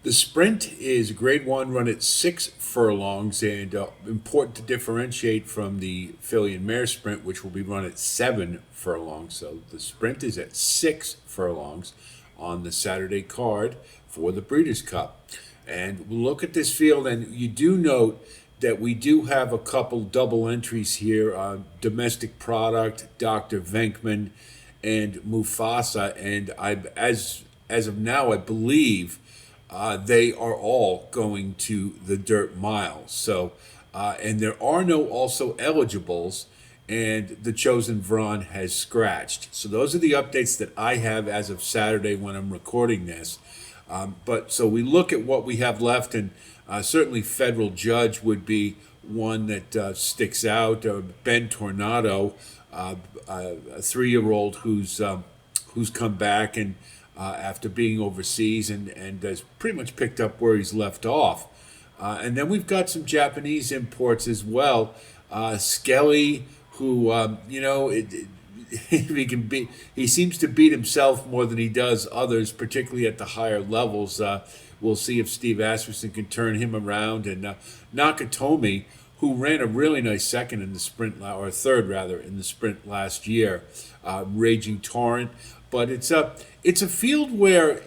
The sprint is grade one, run at 6 furlongs, and important to differentiate from the filly and mare sprint, which will be run at 7 furlongs. So the sprint is at 6 furlongs on the Saturday card for the Breeders' Cup. And we'll look at this field, and you do note that we do have a couple double entries here: Domestic Product, Dr. Venkman, and Mufasa. And as of now, I believe they are all going to the dirt mile. So, and there are no also eligibles, and the Chosen Vron has scratched. So those are the updates that I have as of Saturday when I'm recording this. But so we look at what we have left, and certainly Federal Judge would be one that sticks out. Ben Tornado, a 3-year-old who's come back and after being overseas and has pretty much picked up where he's left off. And then we've got some Japanese imports as well. Skelly, who he seems to beat himself more than he does others, particularly at the higher levels. We'll see if Steve Asmussen can turn him around. And Nakatomi, who ran a really nice second in the sprint, or third rather, in the sprint last year. Raging Torrent. But it's a field where,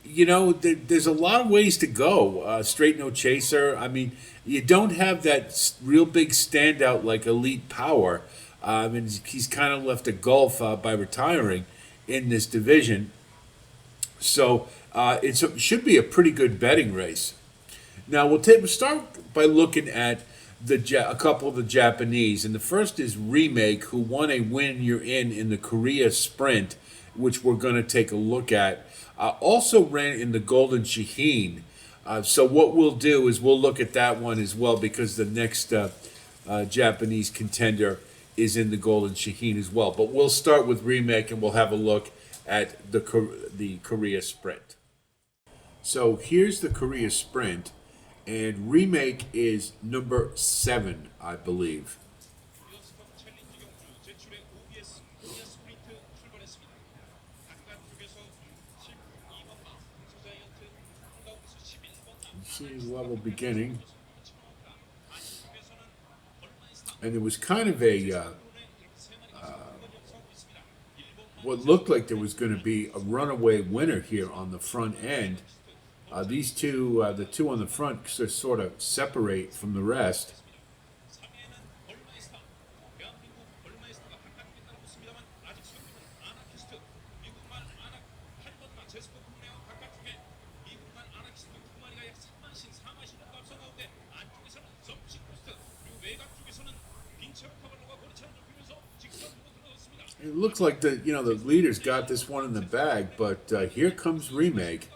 there's a lot of ways to go. Straight No Chaser. I mean, you don't have that real big standout like Elite Power. And he's kind of left a gulf by retiring in this division. So it should be a pretty good betting race. Now we'll start by looking at a couple of the Japanese, and the first is Remake, who won a win you're in the Korea Sprint, which we're going to take a look at. Also ran in the Golden Shaheen. So what we'll do is we'll look at that one as well, because the next Japanese contender is in the Golden Shaheen as well. But we'll start with Remake, and we'll have a look at the Korea Sprint. So here's the Korea Sprint, and Remake is number 7, I believe. See level beginning, and it was kind of a what looked like there was going to be a runaway winner here on the front end. These two, the two on the front, sort of separate from the rest. It looks like the leaders got this one in the bag, but here comes Remake.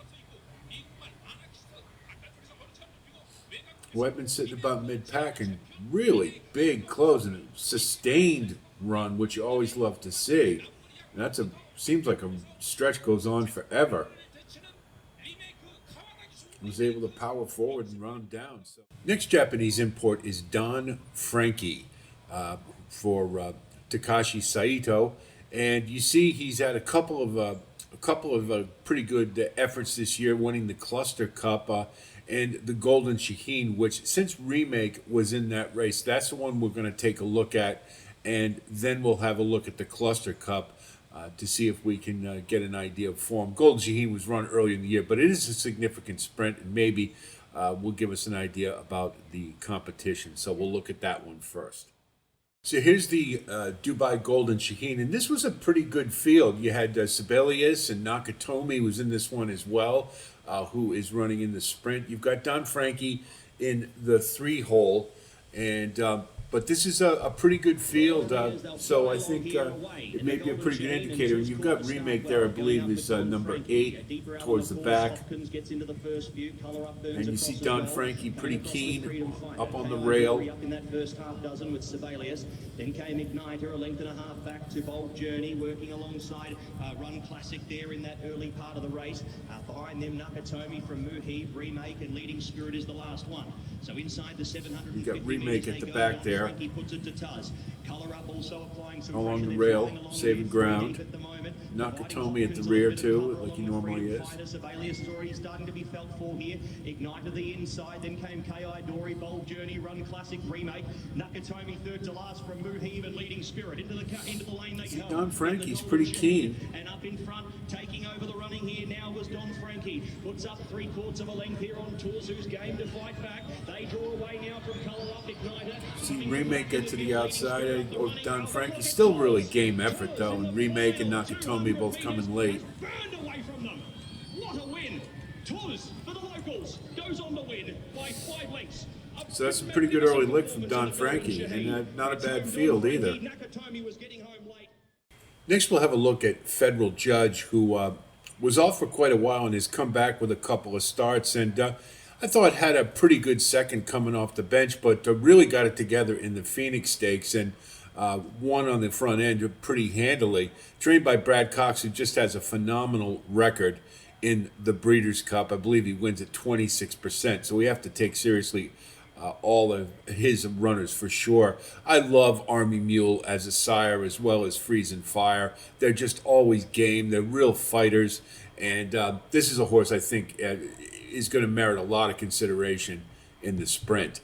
Whitman sitting about mid-pack, and really big close and a sustained run, which you always love to see. And seems like a stretch goes on forever. Was able to power forward and run him down. So. Next Japanese import is Don Frankie for Takashi Saito, and you see he's had a couple of pretty good efforts this year, winning the Cluster Cup and the Golden Shaheen, which since Remake was in that race, that's the one we're going to take a look at, and then we'll have a look at the Cluster Cup to see if we can get an idea of form. Golden Shaheen was run early in the year, but it is a significant sprint, and maybe will give us an idea about the competition. So we'll look at that one first. So here's the Dubai Golden Shaheen, and this was a pretty good field. You had Sibelius, and Nakatomi was in this one as well, who is running in the sprint. You've got Don Frankie in the 3-hole, and but this is a pretty good field, so I think it may be a pretty good indicator. And you've got Remake there, I believe, is number 8 towards the back. And you see Don Frankie pretty keen up on the rail. In that first half dozen with Sibelius. Then came Igniter, a length and a half back to Bold Journey, working alongside Run Classic there in that early part of the race. Behind them, Nakatomi from Muhib, Remake, and Leading Spirit is the last one. So inside the 750 you got Remake at the back there. Puts it to Tuz. Color Up also applying some along the rail, saving ground. moment. Nakatomi at the rear too, like he normally is. Sibelius story starting to be felt for here. Ignite to the inside, then came K.I. Dory, Bold Journey, Run Classic Remake. Nakatomi third to last from Muheeb and Leading Spirit into the lane they go. Don Frankie's pretty keen. And up in front, taking over the running here now was Don Frankie. Puts up 3/4 of a length here on Torzu's game to fight back. They draw away now from Colour Up Igniter. See Remake get to the outside of Don Frankie. Still really game effort though, and Remake and Nakatomi both coming late. Burned away from them. What a win. Torz for the locals goes on to win by 5 lengths. So that's a pretty good early lick from Don Frankie, and not a bad field either. Nakatomi was getting home late. Next, we'll have a look at Federal Judge, who was off for quite a while and has come back with a couple of starts. And I thought had a pretty good second coming off the bench, but really got it together in the Phoenix Stakes and won on the front end pretty handily. Trained by Brad Cox, who just has a phenomenal record in the Breeders' Cup. I believe he wins at 26%. So we have to take seriously all of his runners for sure. I love Army Mule as a sire as well as Freeze and Fire. They're just always game. They're real fighters. And this is a horse I think is going to merit a lot of consideration in the sprint.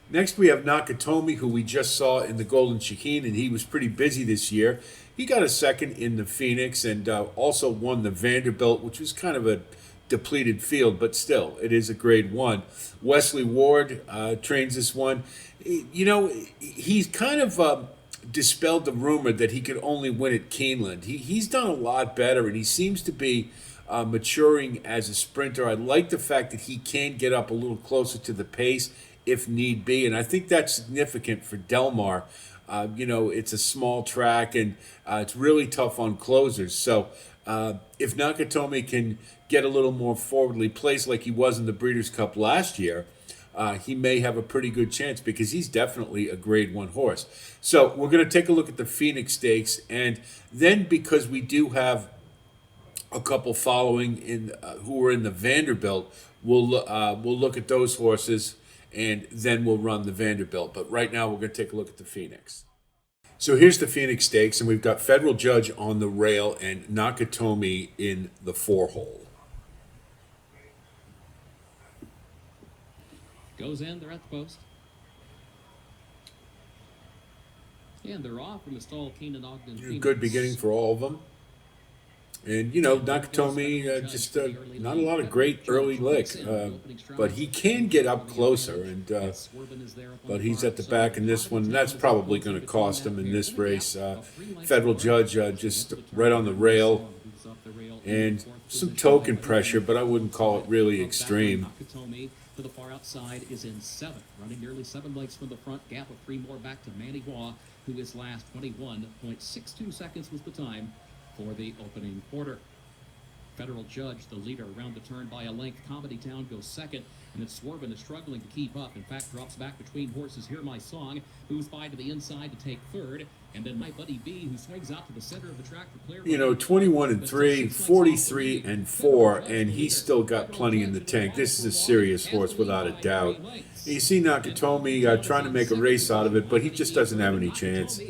Next we have Nakatomi, who we just saw in the Golden Shaheen, and he was pretty busy this year. He got a second in the Phoenix and also won the Vanderbilt, which was kind of a depleted field, but still, it is a grade 1. Wesley Ward trains this one. You know, he's kind of dispelled the rumor that he could only win at Keeneland. He's done a lot better, and he seems to be maturing as a sprinter. I like the fact that he can get up a little closer to the pace if need be, and I think that's significant for Del Mar. You know, it's a small track, and it's really tough on closers. So if Nakatomi can get a little more forwardly placed like he was in the Breeders' Cup last year, he may have a pretty good chance because he's definitely a grade 1 horse. So we're going to take a look at the Phoenix Stakes, and then because we do have a couple following in who are in the Vanderbilt, we'll look at those horses, and then we'll run the Vanderbilt. But right now we're going to take a look at the Phoenix. So here's the Phoenix Stakes, and we've got Federal Judge on the rail and Nakatomi in the 4-hole. Goes in, they're at the post. And they're off from the stall, Keenan Ogden. Phoenix. Good beginning for all of them. And, you know, Nakatomi, just not a lot of great early lick, but he can get up closer, and but he's at the back in this one. That's probably going to cost him in this race. Federal Judge just right on the rail, and some token pressure, but I wouldn't call it really extreme. To the far outside is in 7th, running nearly 7 lengths from the front, gap of 3 more back to Manny Waugh, who is last. 21.62 seconds was the time for the opening quarter. Federal Judge, the leader, around the turn by a length. Comedy Town goes second, and then Swervin is struggling to keep up. In fact, drops back between horses. Hear My Song, who's by to the inside to take third, and then My Buddy B, who swings out to the center of the track for clear. You know, 21-3, 43-4, and he's still got plenty in the tank. This is a serious horse without a doubt. You see Nakatomi trying to make a race out of it, but he just doesn't have any chance.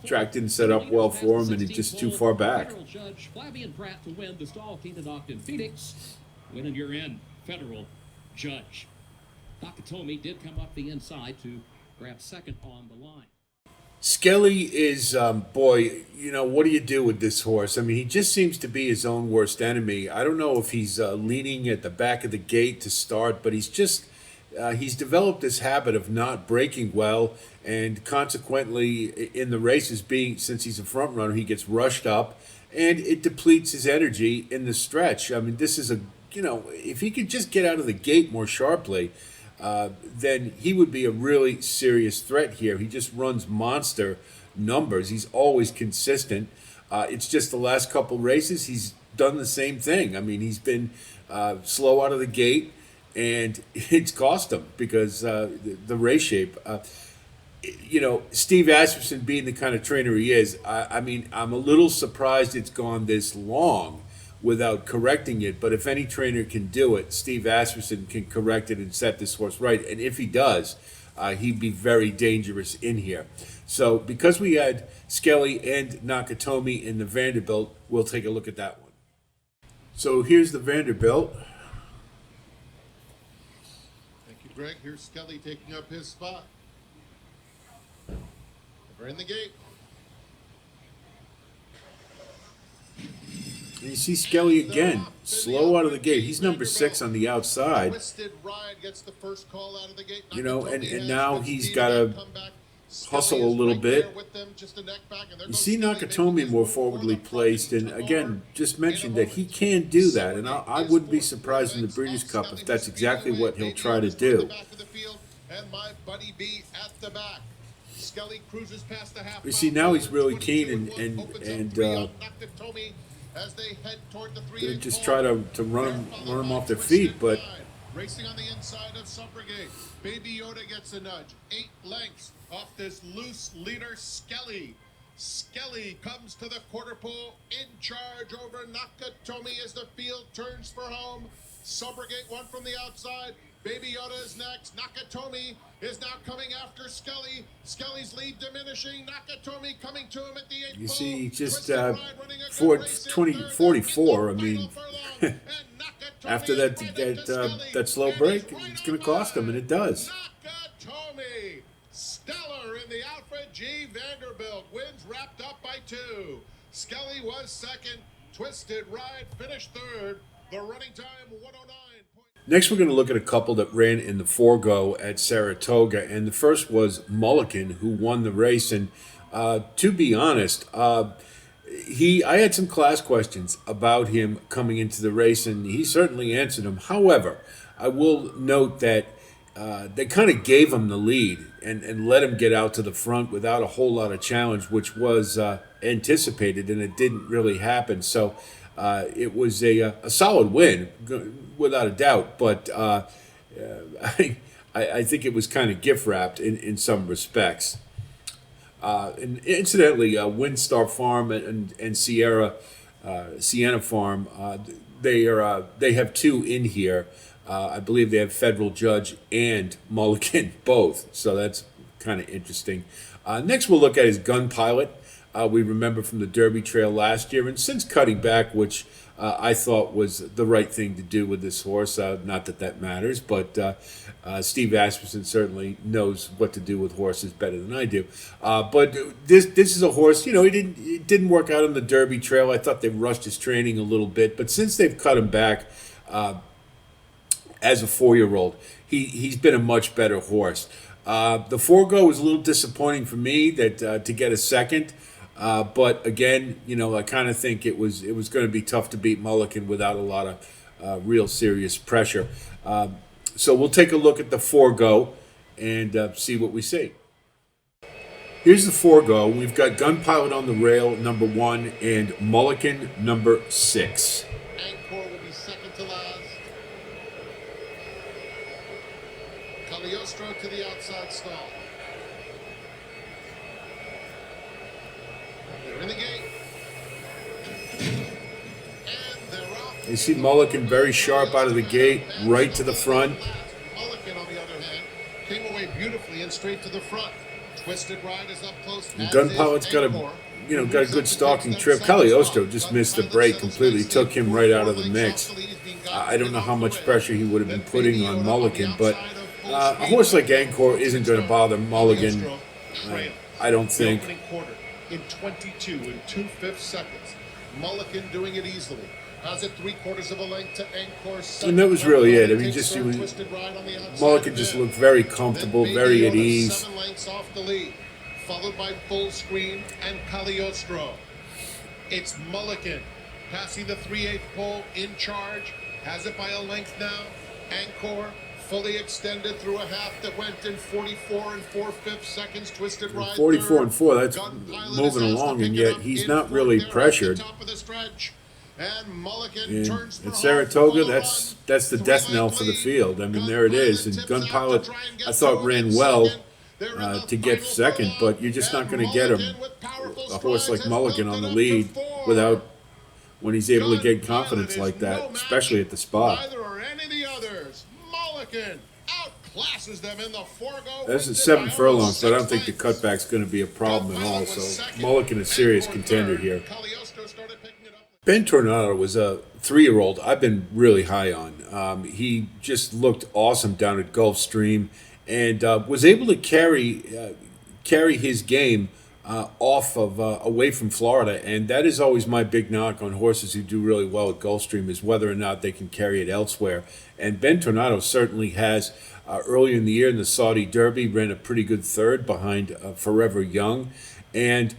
Track didn't set up well for him, and he's just too far back. Federal Judge, Flabby and Pratt to win the stall. Keenan Ogden Phoenix, winning your end. Federal Judge. Nakatomi did come up the inside to grab second on the line. Skelly is, boy, you know, what do you do with this horse? I mean, he just seems to be his own worst enemy. I don't know if he's leaning at the back of the gate to start, but he's just, he's developed this habit of not breaking well, and consequently in the races since he's a front runner, he gets rushed up, and it depletes his energy in the stretch. I mean, this is you know, if he could just get out of the gate more sharply, then he would be a really serious threat here. He just runs monster numbers. He's always consistent. It's just the last couple races he's done the same thing. I mean, he's been slow out of the gate, and it's cost him because the race shape. You know, Steve Asmussen being the kind of trainer he is, I mean, I'm a little surprised it's gone this long without correcting it, but if any trainer can do it, Steve Asmussen can correct it and set this horse right. And if he does, he'd be very dangerous in here. So because we had Skelly and Nakatomi in the Vanderbilt, we'll take a look at that one. So here's the Vanderbilt. Thank you, Greg. Here's Skelly taking up his spot. We're in the gate. And you see Skelly again, slow out of the gate. He's number 6 on the outside. Twisted Ride gets the first call out of the gate. You know, and Nakatomi now has he's good got to speed come back. hustle Skelly a is little right bit. there with them, just a neck back, and there You goes see Skelly Nakatomi making more his move forwardly on the placed, and front again, just mentioned in a that he moment. can do that, and I Subrogate wouldn't be is surprised in the fourth. Breeders' Cup Skelly if that's was exactly speeding what away. he'll Baby try to Yoda's toward the do. back of the field, and my buddy B at the back. Skelly cruises past the half. You see, now he's really 22 keen one, opens up three on Nakatomi as they head toward the They 3-8 just pole. try to run They're them off their followed by feet, but Twisted Ride. Racing on the inside of Subrogate. Baby Yoda gets a nudge. 8 lengths off this loose leader, Skelly. Skelly comes to the quarter pole in charge over Nakatomi as the field turns for home. Subrogate one from the outside. Baby Yoda is next. Nakatomi is now coming after Skelly. Skelly's lead diminishing. Nakatomi coming to him at the 8th you pole. see, just Twisted Ride running a good Ford race in 20, third. 44, I That's mean, the final furlong. And Nakatomi after is that right into Skelly. that slow And break, he's right it's going on to cost him, and by. it does. Nakatomi, stellar in the Alfred G. Vanderbilt, wins wrapped up by 2. Skelly was second. Twisted Ride finished third. The running time 109. Next, we're going to look at a couple that ran in the Forego at Saratoga, and the first was Mulligan, who won the race. And to be honest, I had some class questions about him coming into the race, and he certainly answered them. However, I will note that they kind of gave him the lead and let him get out to the front without a whole lot of challenge, which was anticipated, and it didn't really happen. So it was a solid win, without a doubt, but I think it was kind of gift wrapped in some respects. And incidentally, Windstar Farm and Sienna Farm, they have 2 in here. I believe they have Federal Judge and Mulligan both, so that's kind of interesting. Next, we'll look at his Gun Pilot. We remember from the Derby Trail last year, and since cutting back, which I thought was the right thing to do with this horse. Not that matters, but Steve Asmussen certainly knows what to do with horses better than I do. But this is a horse, you know, it didn't work out on the Derby Trail. I thought they rushed his training a little bit, but since they've cut him back as a 4-year-old, he's been a much better horse. The Forego was a little disappointing for me that to get a second. But again, you know, I kind of think it was going to be tough to beat Mulligan without a lot of real serious pressure. So we'll take a look at the Forego and see what we see. Here's the Forego. We've got Gun Pilot on the rail, number 1, and Mulligan, number 6. Angkor will be second to last. Cagliostro to the outside stall. They're in the gate. And they're off. You see Mulligan very sharp out of the gate, right to the front. Mulligan, on the other hand, came away beautifully and straight to the front. Twisted Ride is up close. Gun Pilot's got a good stalking trip. Cagliostro just missed the break completely, took him right out of the mix. I don't know how much pressure he would have been putting on Mulligan, but a horse like Angkor isn't going to bother Mulligan, I don't think. Opening quarter in 22 and 2/5 seconds. Mulligan doing it easily. Has it 3/4 of a length to Angkor. And that was really it. I mean, just Mulligan just looked very comfortable, very at ease. 7 lengths off the lead, followed by Full Screen and Cagliostro. It's Mulligan passing the 3/8 pole in charge. Has it by a length now. Angkor fully extended through a half that went in 44 and 4/5 seconds. Twisted Ride 44 and 4, that's Gun Pilot moving is asked to along, pick and it yet up he's in not front really there at the pressured. top of the stretch. And Mulligan And turns for at home, Saratoga, full that's run. the death knell for the field. I mean, there it is. And Gun Pilot, I thought ran well to get second, but you're just not going to get him, a horse like Mulligan on the lead without when he's able to get confidence like that, especially at the spot. Neither are any of the others. Mulligan out classes them in the forego. That's at 7 furlongs, but I don't think the cutback's going to be a problem at all. So Mulligan, a serious contender here. Ben Tornado was a 3-year-old I've been really high on. He just looked awesome down at Gulfstream and was able to carry his game off of away from Florida, and that is always my big knock on horses who do really well at Gulfstream is whether or not they can carry it elsewhere. And Ben Tornado certainly has. Earlier in the year in the Saudi Derby, ran a pretty good third behind Forever Young, and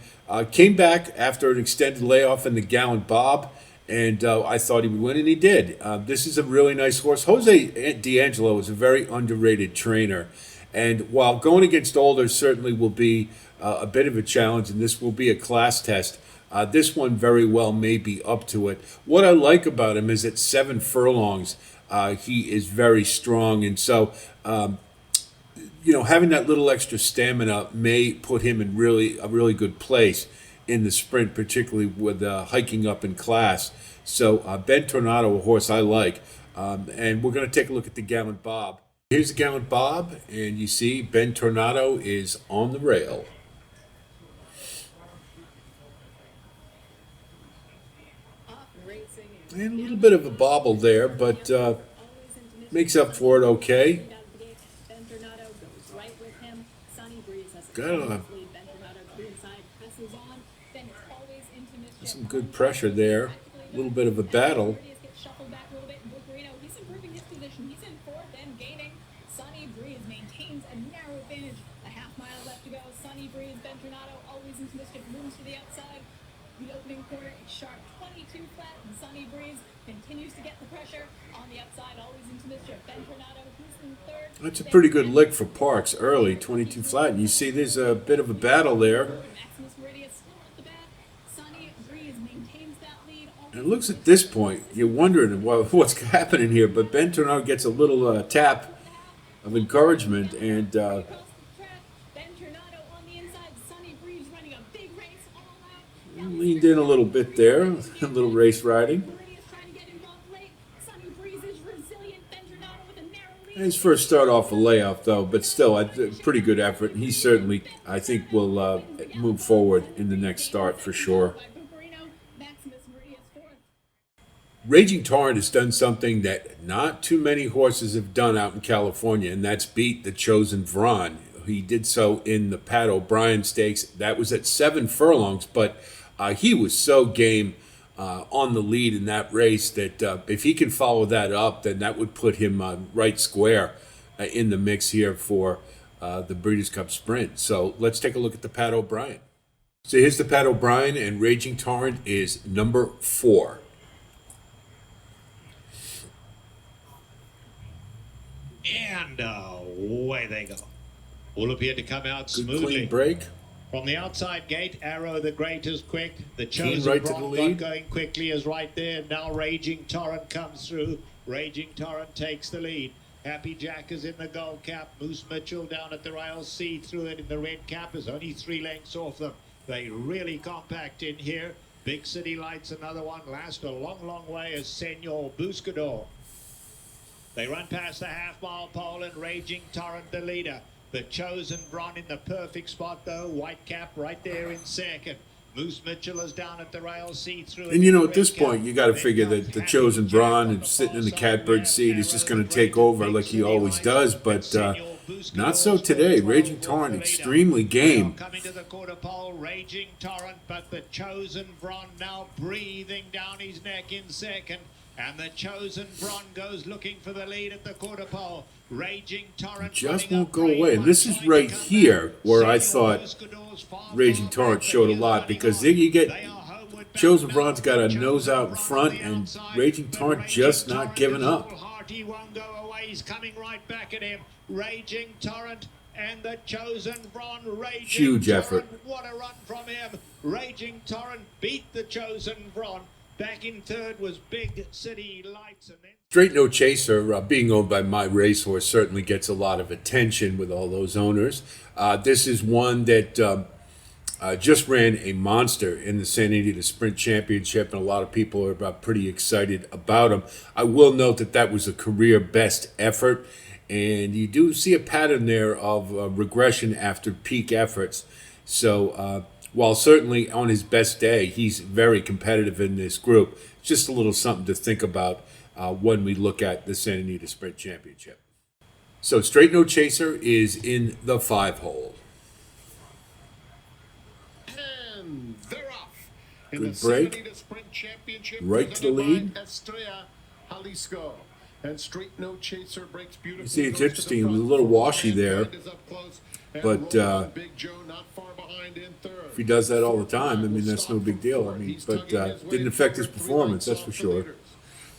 came back after an extended layoff in the Gallant Bob, and I thought he would win, and he did. This is a really nice horse. Jose D'Angelo is a very underrated trainer, and while going against older certainly will be a bit of a challenge, and this will be a class test, this one very well may be up to it. What I like about him is at 7 furlongs, he is very strong, and so having that little extra stamina may put him in a really good place in the sprint, particularly with hiking up in class. So Ben Tornado, a horse I like, and we're going to take a look at the Gallant Bob. Here's the Gallant Bob, and you see Ben Tornado is on the rail. And a little bit of a bobble there, but makes up for it okay. Got some good pressure there. A little bit of a battle. Sunny Breeze maintains a narrow advantage. A half mile left to go. Sunny Breeze, Ben Tornado always into mischief, moves to the outside. The opening quarter, a sharp 22 flat, and Sunny Breeze continues to get the pressure on the outside, always into mischief. Ben Tornado, who's in third. That's a pretty good lick for Parks early, 22 flat. And you see there's a bit of a battle there. Maximus Meridius still at the bat. Sunny Breeze maintains that lead. And it looks at this point, you're wondering what's happening here, but Ben Tornado gets a little tap of encouragement, and Across the track, Ben Tornado on the inside. Sunny Breeze running a big race all out. leaned in a little bit there, a little race riding. Meridius trying to get involved late. Sunny Breeze is resilient. Ben Tornado with a narrow lead. His first start off a layoff, though, but still a pretty good effort. He certainly, I think, will move forward in the next start for sure. Maximus Meridius fourth. Raging Torrent has done something that not too many horses have done out in California, and that's beat the Chosen Vron. He did so in the Pat O'Brien Stakes. That was at 7 furlongs, but he was so game on the lead in that race that if he can follow that up, then that would put him right square in the mix here for the Breeders' Cup Sprint. So let's take a look at the Pat O'Brien. So here's the Pat O'Brien, and Raging Torrent is number 4. And away they go. All appear to come out Good smoothly. clean break. From the outside gate, Arrow the Great is quick. The Keen Chosen right to the Bron lead. not going quickly is right there. Now Raging Torrent comes through. Raging Torrent takes the lead. Happy Jack is in the gold cap. Moose Mitchell down at the rail. See through it in the red cap is only 3 lengths off them. They really compact in here. Big City Lights, another one. Last a long, long way is Senor Buscador. They run past the half-mile pole and Raging Torrent the leader. The Chosen Bron in the perfect spot though. White cap right there in second. Moose Mitchell is down at the rail. See through. And at this point, you got to figure that the Chosen Bron and sitting in the catbird seat is just going to take over like he always does, but not so today. Raging Torrent, extremely game. Coming to the quarter pole, Raging Torrent, but the Chosen Bron now breathing down his neck in second. And the Chosen Bron goes looking for the lead at the quarter pole. Raging Torrent Just running won't up go green, away. And this is right here where I thought Raging Torrent showed a lot, because there you get Chosen Bron's got a nose out in front, and Raging Torrent just not giving up. He won't go away. He's coming right back at him. Raging Torrent and the Chosen Bron. Raging Huge Torrent, effort. What a run from him. Raging Torrent beat the Chosen Bron. Back in third was Big City Lights. And then Straight No Chaser, being owned by My Racehorse, certainly gets a lot of attention with all those owners. This is one that just ran a monster in the Santa Anita Sprint Championship, and a lot of people are pretty excited about him. I will note that that was a career best effort, And you do see a pattern there of regression after peak efforts. So while certainly on his best day, he's very competitive in this group, just a little something to think about when we look at the Santa Anita Sprint Championship. So Straight No Chaser is in the 5-hole. And they're off. In Good the Santa break. Anita Sprint Championship, Right to the presented lead. by Estrella Jalisco. And Straight No Chaser breaks beautifully. You see, it's goes to the interesting. It was a front. little washy there, Is up close. And but, Roll On Big Joe not far behind in third. if he does that all the time, I mean, that's no big deal. I mean, but didn't affect his performance, that's for sure.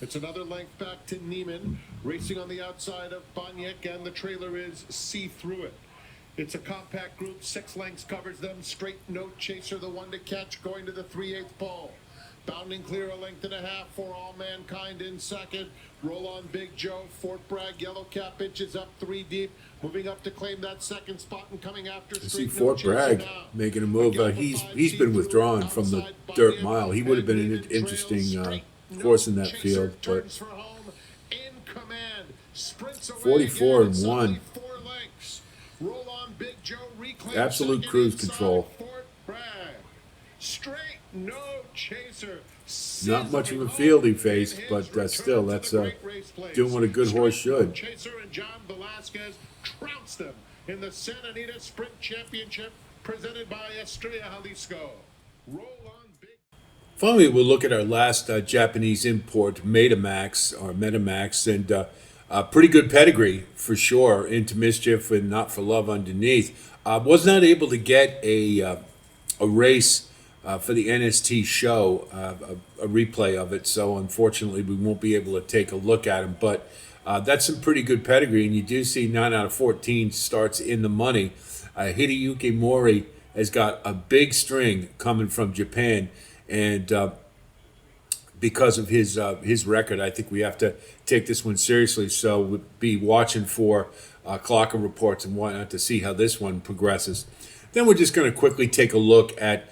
It's another length back to Neiman, racing on the outside of Banyek, and the trailer is See Through It. It's a compact group, 6 lengths covers them. Straight No Chaser, the one to catch, going to the 3/8 pole. Bounding clear a length and a half for All Mankind in second. Roll On Big Joe, Fort Bragg, Yellow Cap inches up 3 deep, moving up to claim that second spot and coming after. I see Straight No Fort Chaser Bragg now. making a move. He's been withdrawn from the dirt mile. He would have been an interesting horse in that field, but 44 and 1. Roll On Big Joe, reclaim Absolute second cruise inside control. Fort Bragg. Straight No Chaser. Not much of a field he faced, but still, that's doing what a good horse should. Chaser and John Velasquez trounced them in the Santa Anita Sprint Championship presented by Estrella Jalisco. Roll On Big. Finally, we'll look at our last Japanese import, Metamax, and pretty good pedigree for sure. Into Mischief and Not for Love underneath. Was not able to get a race for the NST show, a replay of it. So unfortunately, we won't be able to take a look at him. But that's some pretty good pedigree, and you do see 9 out of 14 starts in the money. Hideyuki Mori has got a big string coming from Japan, and because of his record, I think we have to take this one seriously. So we'll be watching for clocker reports and whatnot to see how this one progresses. Then we're just going to quickly take a look at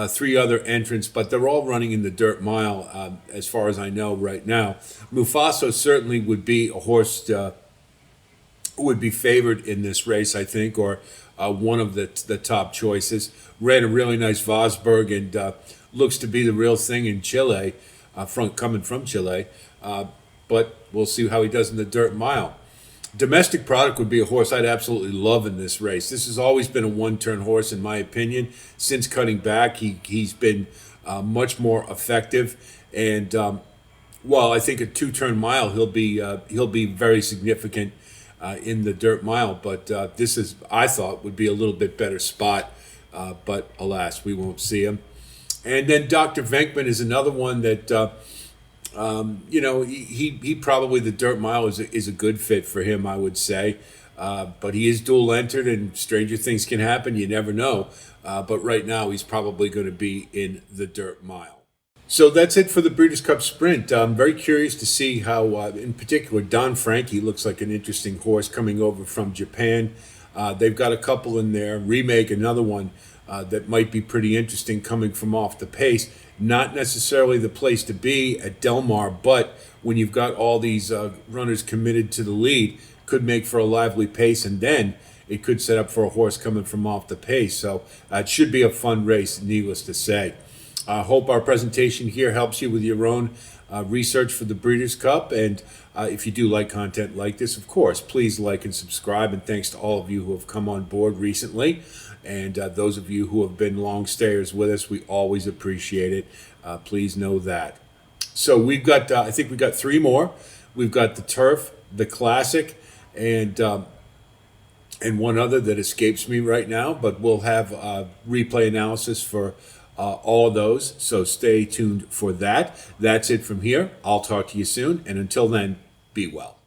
3 other entrants, but they're all running in the dirt mile as far as I know right now. Mufaso certainly would be a horse who would be favored in this race, I think, or one of the top choices. Ran a really nice Vosburg and looks to be the real thing in Chile, coming from Chile. But we'll see how he does in the dirt mile. Domestic Product would be a horse I'd absolutely love in this race. This has always been a one-turn horse, in my opinion. Since cutting back, he's been much more effective. And while I think a 2-turn mile, he'll be very significant in the dirt mile. But this is, I thought, would be a little bit better spot. But alas, we won't see him. And then Dr. Venkman is another one that. He probably, the dirt mile is a good fit for him, I would say. But he is dual entered, and stranger things can happen. You never know. But right now, he's probably going to be in the dirt mile. So that's it for the Breeders' Cup Sprint. I'm very curious to see how, in particular, Don Frankie looks like an interesting horse coming over from Japan. They've got a couple in there. Remake, another one that might be pretty interesting coming from off the pace. Not necessarily the place to be at Del Mar, but when you've got all these runners committed to the lead, could make for a lively pace, and then it could set up for a horse coming from off the pace. So it should be a fun race, needless to say. I hope our presentation here helps you with your own research for the Breeders' Cup. And if you do like content like this, of course, please like and subscribe. And thanks to all of you who have come on board recently. And those of you who have been long stayers with us, we always appreciate it. Please know that. So we've got, I think we've got 3 more. We've got the Turf, the Classic, and one other that escapes me right now. But we'll have replay analysis for all of those. So stay tuned for that. That's it from here. I'll talk to you soon. And until then, be well.